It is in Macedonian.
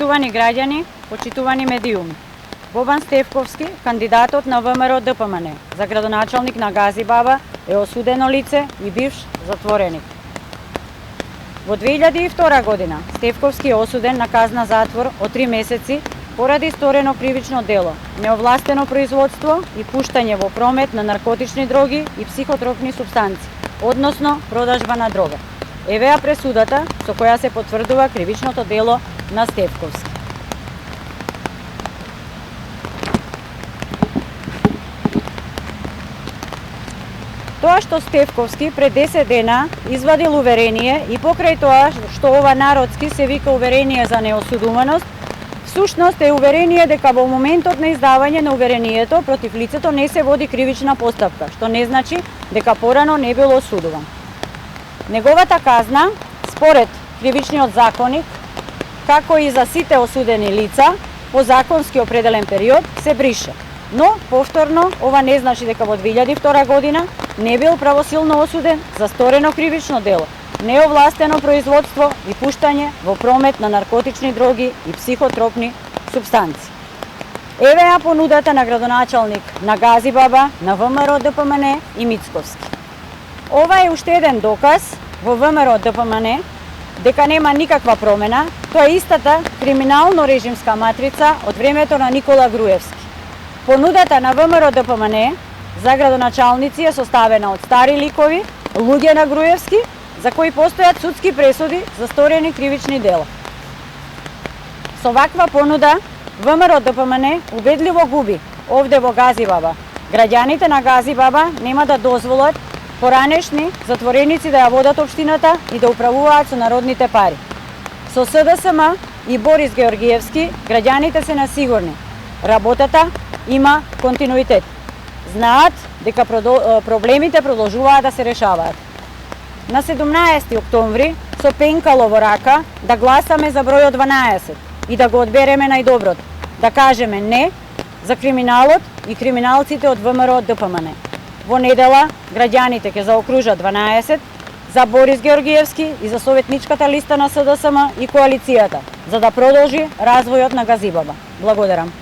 Почитувани граѓани, почитувани медиуми. Бобан Стефковски, кандидатот на ВМРО ДПМН за градоначалник на Газибаба, е осудено лице и бивш затвореник. Во 2002 година Стефковски е осуден на казна затвор од 3 месеци поради сторено кривично дело, неовластено производство и пуштање во промет на наркотични дроги и психотропни супстанции, односно продажба на дрога. Евеа пресудата со која се потврдува кривичното дело на Стефковски. Тоа што Стефковски пред 10 дена извадил уверение и покрај тоа што ова народски се вика уверение за неосудуваност, всушност е уверение дека во моментот на издавање на уверението против лицето не се води кривична постапка, што не значи дека порано не бил осудуван. Неговата казна, според кривичниот законник, како и за сите осудени лица, по законски определен период се брише. Но, повторно, ова не значи дека во 2002 година не бил правосилно осуден за сторено кривично дело, неовластено производство и пуштање во промет на наркотични дроги и психотропни супстанции. Евеа понудата на градоначалник на Газибаба, на ВМРО ДПМН и Мицковски. Ова е уште еден доказ во ВМРО ДПМН дека нема никаква промена, тоа е истата криминално-режимска матрица од времето на Никола Груевски. Понудата на ВМРО ДПМН за градоначалници е составена од стари ликови, луѓе на Груевски, за кои постојат судски пресуди за сторени кривични дела. Со ваква понуда, ВМРО ДПМН убедливо губи овде во Газибаба. Граѓаните на Газибаба нема да дозволат поранешни затвореници да ја водат општината и да управуваат со народните пари. Со СДСМ и Борис Георгиевски, граѓаните се насигурни. Работата има континуитет. Знаат дека проблемите продолжуваат да се решаваат. На 17 октомври, со пенкало во рака, да гласаме за бројот 12 и да го одбереме најдоброто. Да кажеме не за криминалот и криминалците од ВМРО ДПМН. Во недела, граѓаните ќе заокружат 12 за Борис Георгиевски и за советничката листа на СДСМ и коалицијата, за да продолжи развојот на Газибаба. Благодарам.